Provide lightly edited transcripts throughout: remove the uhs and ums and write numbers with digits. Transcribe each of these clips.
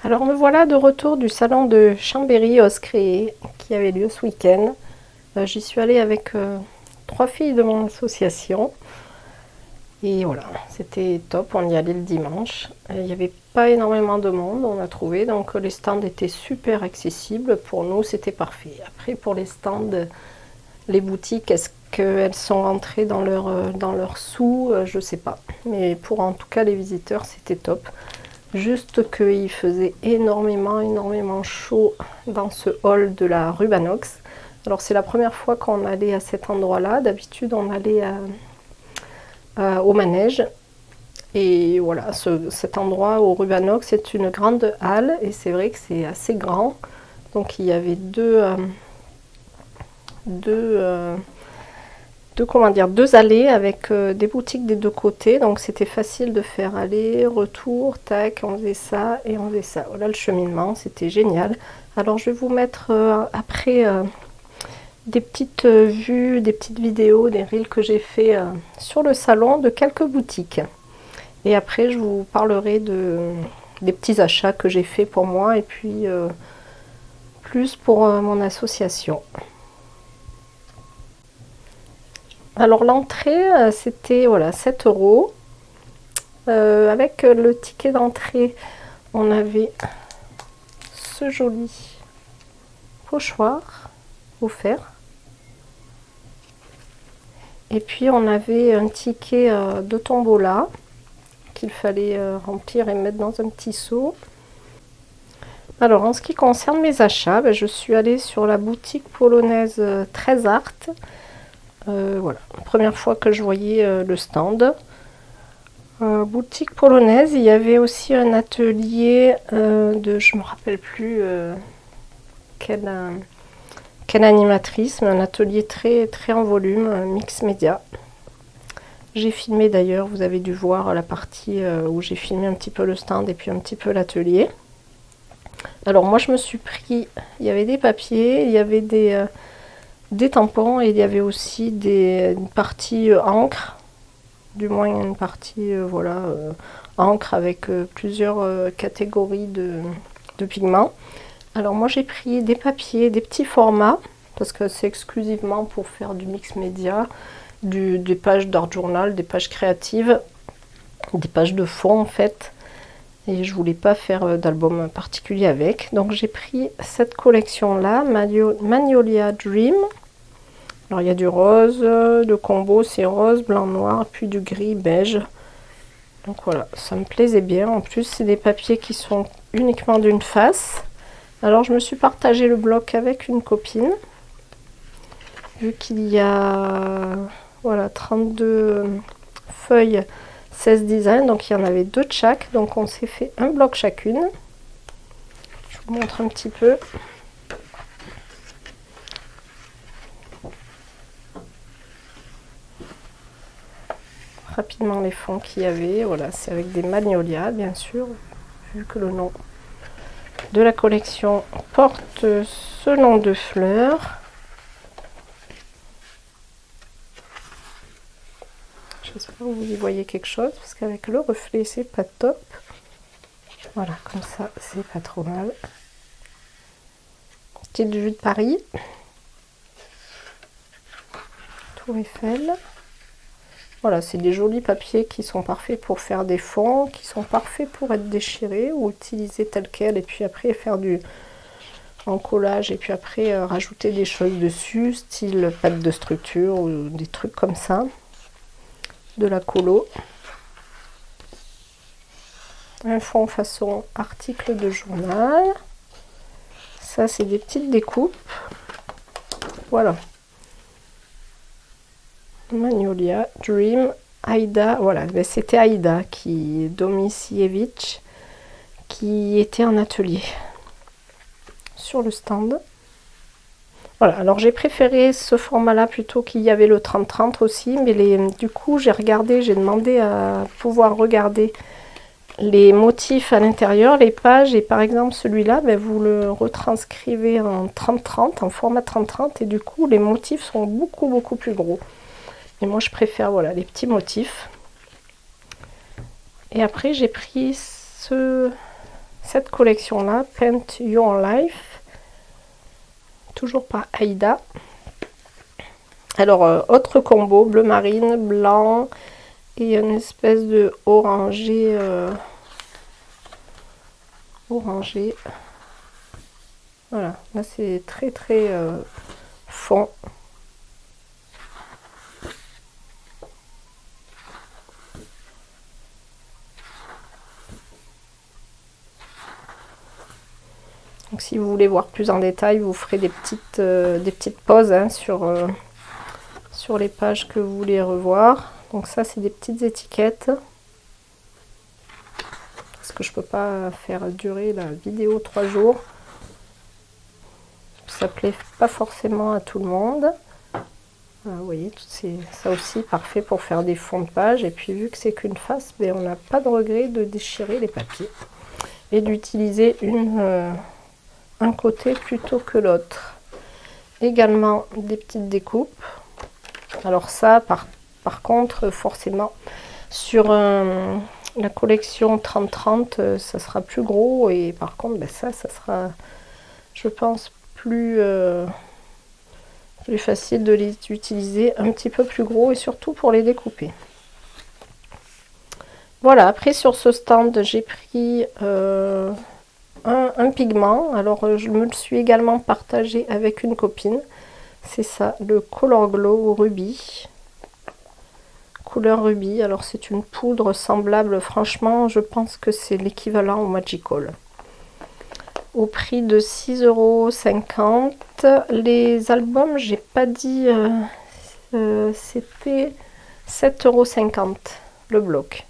Alors me voilà de retour du salon de Chambéry-Os qui avait lieu ce week-end. J'y suis allée avec 3 filles de mon association. Et voilà, c'était top, on y allait le dimanche. Il n'y avait pas énormément de monde, on a trouvé, donc les stands étaient super accessibles. Pour nous, c'était parfait. Après, pour les stands, les boutiques, est-ce qu'elles sont entrées dans leur sous? Je sais pas. Mais pour en tout cas les visiteurs, c'était top. Juste qu'il faisait énormément chaud dans ce hall de la Rubanox. Alors c'est la première fois qu'on allait à cet endroit-là. D'habitude on allait au manège. Et voilà, cet endroit au Rubanox, c'est une grande halle et c'est vrai que c'est assez grand. Donc il y avait deux allées avec des boutiques des deux côtés, donc c'était facile de faire aller, retour, tac, on faisait ça et on faisait ça. Voilà le cheminement, c'était génial. Alors je vais vous mettre après des petites vues, des petites vidéos, des reels que j'ai fait sur le salon de quelques boutiques. Et après je vous parlerai des petits achats que j'ai fait pour moi et puis plus pour mon association. Alors l'entrée, c'était voilà, 7 €. Avec le ticket d'entrée, on avait ce joli pochoir offert. Et puis on avait un ticket de tombola qu'il fallait remplir et mettre dans un petit seau. Alors en ce qui concerne mes achats, je suis allée sur la boutique polonaise Trezart. Voilà, première fois que je voyais le stand. Boutique polonaise, il y avait aussi un atelier je me rappelle plus quelle animatrice, mais un atelier très en volume, mix média. J'ai filmé d'ailleurs, vous avez dû voir la partie où j'ai filmé un petit peu le stand et puis un petit peu l'atelier. Alors moi je me suis pris, il y avait des papiers, il y avait des tampons et il y avait aussi une partie encre, du moins une partie encre avec plusieurs catégories de pigments. Alors moi j'ai pris des papiers, des petits formats, parce que c'est exclusivement pour faire du mix média, des pages d'art journal, des pages créatives, des pages de fond en fait. Et je voulais pas faire d'album particulier avec. Donc j'ai pris cette collection là, Magnolia Dream. Alors il y a du rose, de combo, c'est rose, blanc, noir, puis du gris, beige. Donc voilà, ça me plaisait bien. En plus c'est des papiers qui sont uniquement d'une face. Alors je me suis partagé le bloc avec une copine. Vu qu'il y a voilà 32 feuilles, 16 designs, donc il y en avait 2 de chaque, donc on s'est fait un bloc chacune. Je vous montre un petit peu. Rapidement les fonds qu'il y avait, voilà, c'est avec des magnolias bien sûr, vu que le nom de la collection porte ce nom de fleurs. J'espère que vous y voyez quelque chose, parce qu'avec le reflet c'est pas top. Voilà, comme ça c'est pas trop mal. Petite vue de Paris, Tour Eiffel. Voilà, c'est des jolis papiers qui sont parfaits pour faire des fonds, qui sont parfaits pour être déchirés ou utilisés tels quels, et puis après faire en collage, et puis après rajouter des choses dessus, style pâte de structure ou des trucs comme ça. De la colo. Un fond façon article de journal. Ça c'est des petites découpes. Voilà. Magnolia Dream Aïda. Voilà, c'était Aïda Domicievich qui était en atelier sur le stand. Voilà, alors j'ai préféré ce format-là plutôt qu'il y avait le 30-30 aussi, mais du coup j'ai demandé à pouvoir regarder les motifs à l'intérieur, les pages, et par exemple celui-là, vous le retranscrivez en 30-30, en format 30-30, et du coup les motifs sont beaucoup plus gros. Et moi je préfère voilà les petits motifs. Et après j'ai pris cette collection-là, Paint Your Life, toujours par Aïda. Alors, autre combo, bleu marine, blanc et une espèce de orangé. Orangé. Voilà, là c'est très très fond. Donc si vous voulez voir plus en détail, vous ferez des petites pauses hein, sur les pages que vous voulez revoir. Donc ça c'est des petites étiquettes. Parce que je peux pas faire durer la vidéo 3 jours. Ça plaît pas forcément à tout le monde. Voilà, vous voyez, ça aussi parfait pour faire des fonds de page. Et puis vu que c'est qu'une face, ben, on n'a pas de regret de déchirer les papiers. Et d'utiliser un côté plutôt que l'autre. Également des petites découpes. Alors ça, par contre, forcément, sur la collection 30-30, ça sera plus gros. Et par contre, ben ça sera, je pense, plus facile de les utiliser un petit peu plus gros et surtout pour les découper. Voilà, après sur ce stand, j'ai pris un pigment. Alors je me le suis également partagé avec une copine. C'est ça, le Color Glow Ruby. Couleur rubis. Alors c'est une poudre semblable, franchement, je pense que c'est l'équivalent au Magical. Au prix de 6,50 €. Les albums, j'ai pas dit, c'était 7,50 € le bloc.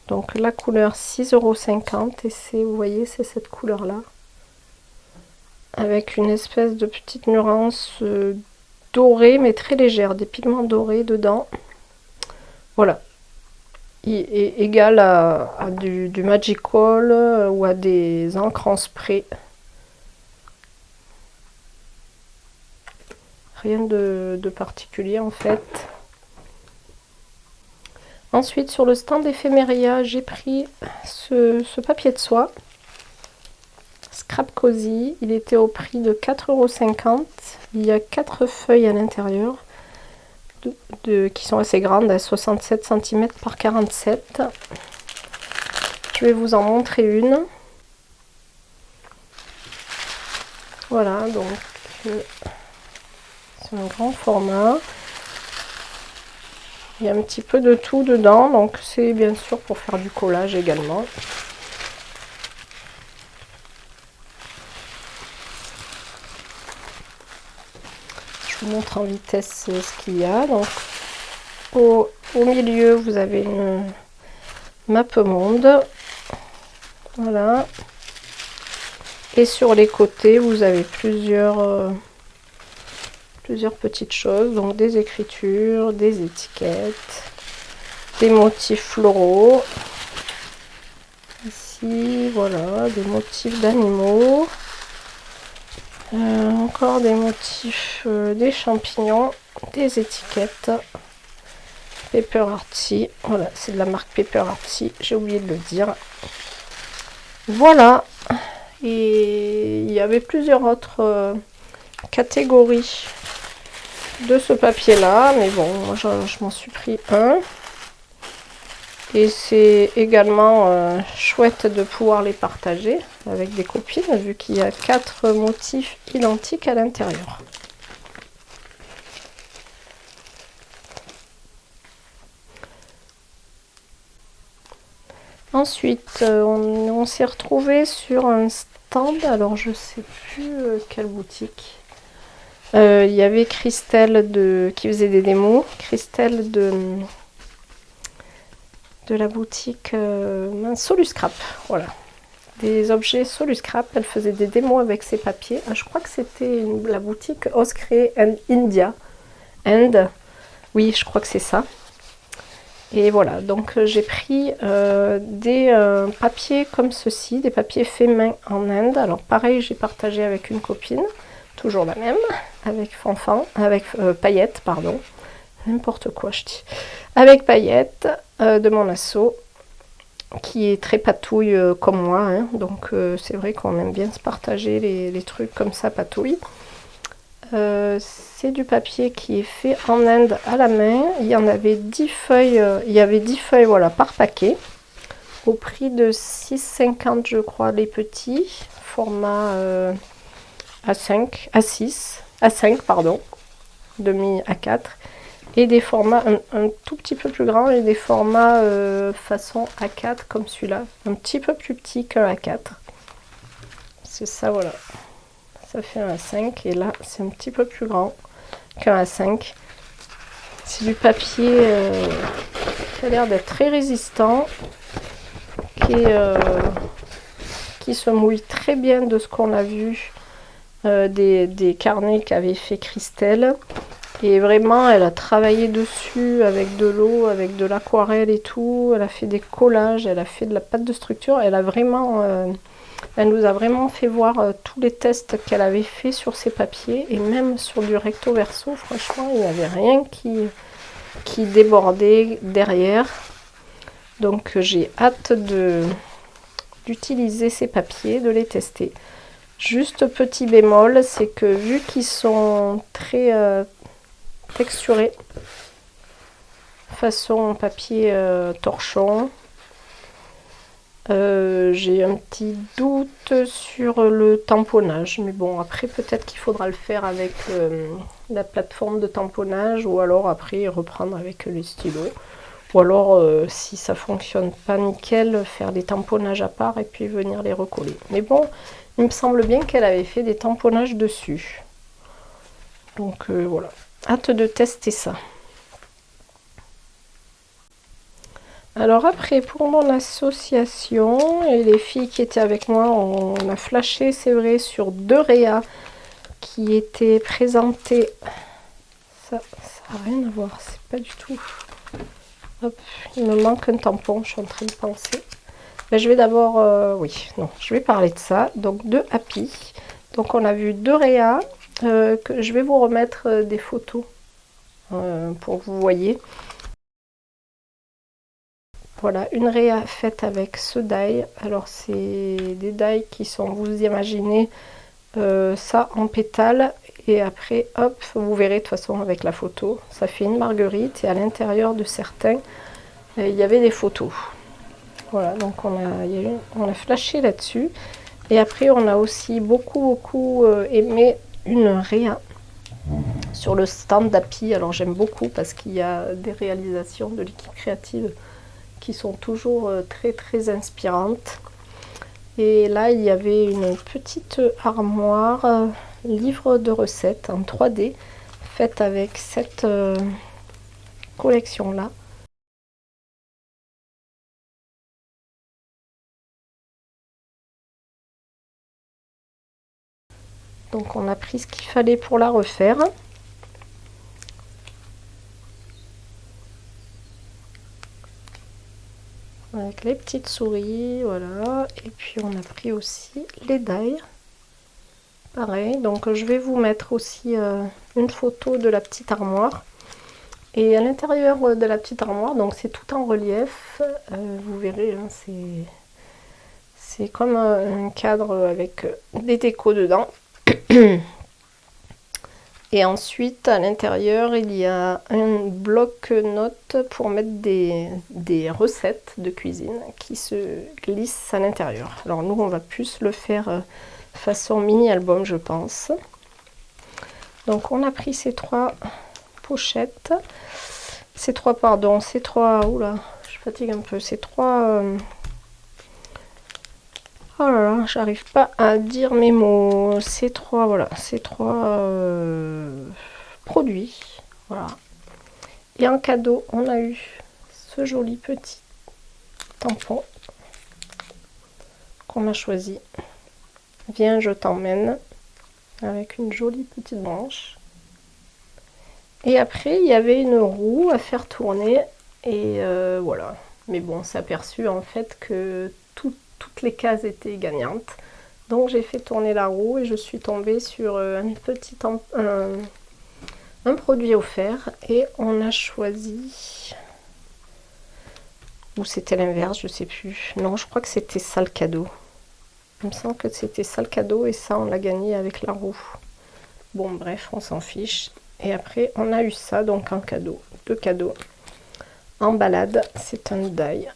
Donc la couleur 6,50 € et c'est, vous voyez, c'est cette couleur là. Avec une espèce de petite nuance dorée, mais très légère, des pigments dorés dedans. Voilà. Est égal à du Magical ou à des encres en spray. Rien de particulier en fait. Ensuite sur le stand Ephemeria, j'ai pris ce papier de soie. Scrap Cozy. Il était au prix de 4,50 €. Il y a 4 feuilles à l'intérieur. Qui sont assez grandes, à 67 cm par 47. Je vais vous en montrer une. Voilà, donc c'est un grand format. Il y a un petit peu de tout dedans, donc c'est bien sûr pour faire du collage également. Je vous montre en vitesse ce qu'il y a. Donc au milieu vous avez une map monde, voilà, et sur les côtés vous avez plusieurs petites choses, donc des écritures, des étiquettes, des motifs floraux ici, voilà, des motifs d'animaux. Encore des motifs, des champignons, des étiquettes, Paper Artsy, voilà, c'est de la marque Paper Artsy, j'ai oublié de le dire. Voilà, et il y avait plusieurs autres catégories de ce papier là, mais bon, moi je m'en suis pris un. Et c'est également chouette de pouvoir les partager avec des copines, vu qu'il y a 4 motifs identiques à l'intérieur. Ensuite, on s'est retrouvé sur un stand, alors je sais plus quelle boutique. Il y avait Christelle qui faisait des démos, Christelle de la boutique Soluscrap, voilà, des objets Soluscrap. Elle faisait des démos avec ses papiers. Je crois que c'était la boutique Oscré India, oui, je crois que c'est ça. Et voilà, donc j'ai pris des papiers comme ceci, des papiers faits main en Inde. Alors pareil, j'ai partagé avec une copine, toujours la même, avec Fanfan, avec Paillettes, pardon, n'importe quoi je dis, avec Paillettes de mon asso. qui est très patouille comme moi, hein. Donc c'est vrai qu'on aime bien se partager les trucs comme ça patouille. C'est du papier qui est fait en Inde à la main. Il y en avait 10 feuilles, il y avait 10 feuilles voilà, par paquet, au prix de 6,50 je crois les petits, format A5, A6, A5 pardon, demi A4, et des formats un tout petit peu plus grands et des formats façon A4 comme celui-là, un petit peu plus petit qu'un A4. C'est ça voilà. Ça fait un A5 et là c'est un petit peu plus grand qu'un A5. C'est du papier qui a l'air d'être très résistant, qui se mouille très bien de ce qu'on a vu des carnets qu'avait fait Christelle. Et vraiment elle a travaillé dessus avec de l'eau, avec de l'aquarelle et tout. Elle a fait des collages, elle a fait de la pâte de structure. Elle a vraiment... elle nous a vraiment fait voir tous les tests qu'elle avait fait sur ces papiers et même sur du recto verso, franchement, il n'y avait rien qui débordait derrière. Donc j'ai hâte d'utiliser ces papiers, de les tester. Juste petit bémol, c'est que vu qu'ils sont très texturés, façon papier torchon, j'ai un petit doute sur le tamponnage, mais bon après peut-être qu'il faudra le faire avec la plateforme de tamponnage ou alors après reprendre avec les stylos, ou alors si ça fonctionne pas nickel, faire des tamponnages à part et puis venir les recoller. Mais bon, il me semble bien qu'elle avait fait des tamponnages dessus, donc voilà, hâte de tester ça. Alors après, pour mon association, et les filles qui étaient avec moi, on a flashé, c'est vrai, sur 2 réas qui étaient présentés. Ça n'a rien à voir, c'est pas du tout... Hop, il me manque un tampon, je suis en train de penser. Mais je vais d'abord... oui, non, je vais parler de ça. Donc 2 Happy. Donc on a vu 2 réas, que je vais vous remettre des photos pour que vous voyez. Voilà, une réa faite avec ce die. Alors c'est des die qui sont, vous imaginez, ça en pétales. Et après, hop, vous verrez de toute façon avec la photo. Ça fait une marguerite et à l'intérieur de certains, il y avait des photos. Voilà, donc on a flashé là-dessus. Et après, on a aussi beaucoup aimé une réa sur le stand d'Happy. Alors j'aime beaucoup parce qu'il y a des réalisations de l'équipe créative qui sont toujours très inspirantes. Et là il y avait une petite armoire livre de recettes en 3D faite avec cette collection là. Donc on a pris ce qu'il fallait pour la refaire. Avec les petites souris, voilà. Et puis on a pris aussi les die. Pareil, donc je vais vous mettre aussi une photo de la petite armoire. Et à l'intérieur de la petite armoire, donc c'est tout en relief. Vous verrez, hein, c'est comme un cadre avec des décos dedans. Et ensuite, à l'intérieur, il y a un bloc-notes pour mettre des recettes de cuisine qui se glissent à l'intérieur. Alors nous, on va plus le faire façon mini-album, je pense. Donc on a pris ces 3 pochettes. Ces 3, pardon, ces 3... Oula, je fatigue un peu. Ces 3... oh là là, j'arrive pas à dire mes mots. Ces 3, voilà, ces 3 produits. Voilà. Et en cadeau, on a eu ce joli petit tampon qu'on a choisi. Viens, je t'emmène. Avec une jolie petite branche. Et après, il y avait une roue à faire tourner. Et voilà. Mais bon, on s'est aperçu en fait que toutes les cases étaient gagnantes. Donc j'ai fait tourner la roue et je suis tombée sur un produit offert. Et on a choisi Ou c'était l'inverse, je sais plus. Non, je crois que c'était ça le cadeau. Il me semble que c'était ça le cadeau et ça on l'a gagné avec la roue. Bon bref, on s'en fiche. Et après on a eu ça, donc un cadeau, 2 cadeaux. En balade, c'est un die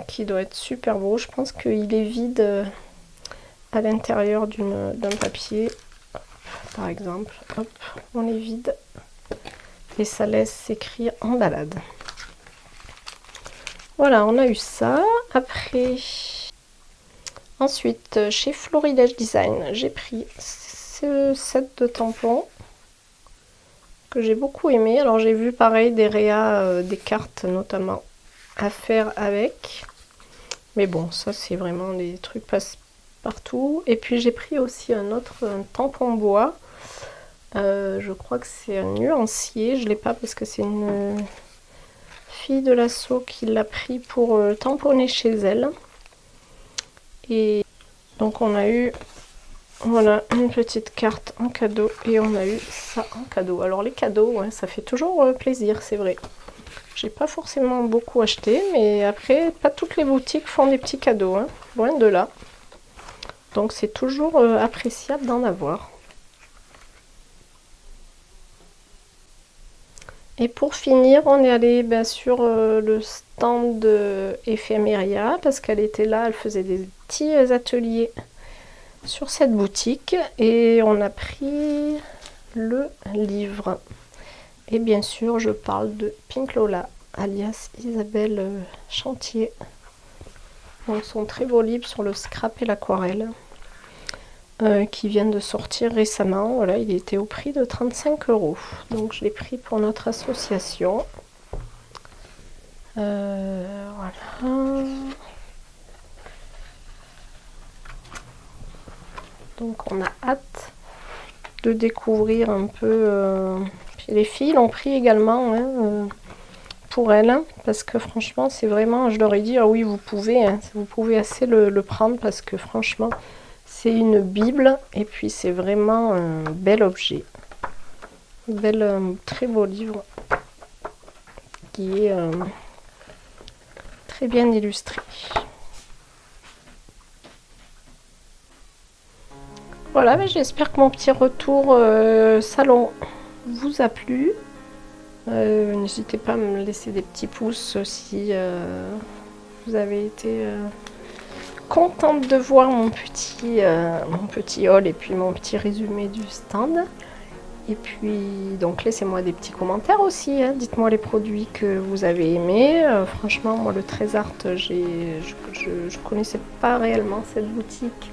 qui doit être super beau. Je pense qu'il est vide à l'intérieur d'un papier. Par exemple, hop, on est vide. Et ça laisse s'écrire en balade. Voilà, on a eu ça. Après, ensuite, chez Florilège Design, j'ai pris ce set de tampons que j'ai beaucoup aimé. Alors j'ai vu pareil des réas, des cartes notamment à faire avec. Mais bon, ça c'est vraiment des trucs passe-partout. Et puis j'ai pris aussi un tampon bois. Je crois que c'est un nuancier. Je ne l'ai pas parce que c'est une fille de l'assaut qui l'a pris pour tamponner chez elle. Et donc on a eu voilà une petite carte en cadeau et on a eu ça en cadeau. Alors les cadeaux, ouais, ça fait toujours plaisir, c'est vrai. J'ai pas forcément beaucoup acheté, mais après pas toutes les boutiques font des petits cadeaux, hein, loin de là. Donc c'est toujours appréciable d'en avoir. Et pour finir, on est allé sur le stand de Ephemeria parce qu'elle était là, elle faisait des petits ateliers sur cette boutique et on a pris le livre. Et bien sûr, je parle de Pink Lola, alias Isabelle Chantier. Donc son très beau livre sur le scrap et l'aquarelle. Qui vient de sortir récemment. Voilà, il était au prix de 35 €. Donc je l'ai pris pour notre association. Voilà. Donc on a hâte de découvrir un peu. Puis les filles l'ont pris également hein, pour elles. Parce que franchement, c'est vraiment. Je leur ai dit, ah oui, vous pouvez assez le prendre parce que franchement. C'est une Bible et puis c'est vraiment un bel objet. Très beau livre qui est très bien illustré. Voilà, mais j'espère que mon petit retour salon vous a plu. N'hésitez pas à me laisser des petits pouces si vous avez été... contente de voir mon petit haul et puis mon petit résumé du stand. Et puis donc laissez-moi des petits commentaires aussi, hein. Dites-moi les produits que vous avez aimés. Franchement moi le Trésart, je connaissais pas réellement cette boutique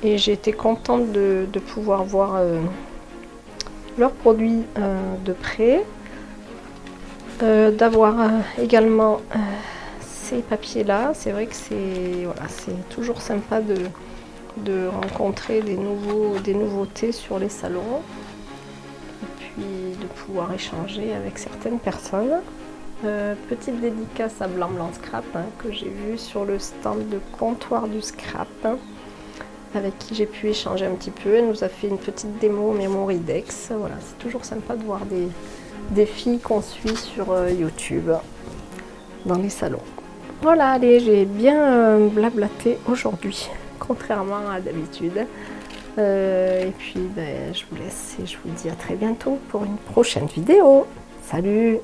et j'ai été contente de pouvoir voir leurs produits de près, d'avoir également ces papiers là. C'est vrai que c'est toujours sympa de rencontrer des nouveautés sur les salons et puis de pouvoir échanger avec certaines personnes. Petite dédicace à Blanc Blanc Scrap hein, que j'ai vu sur le stand de Comptoir du Scrap hein, avec qui j'ai pu échanger un petit peu. Elle nous a fait une petite démo Memoridex. Voilà, c'est toujours sympa de voir des filles qu'on suit sur YouTube dans les salons. Voilà, allez, j'ai bien blablaté aujourd'hui, contrairement à d'habitude. Et puis, je vous laisse et je vous dis à très bientôt pour une prochaine vidéo. Salut!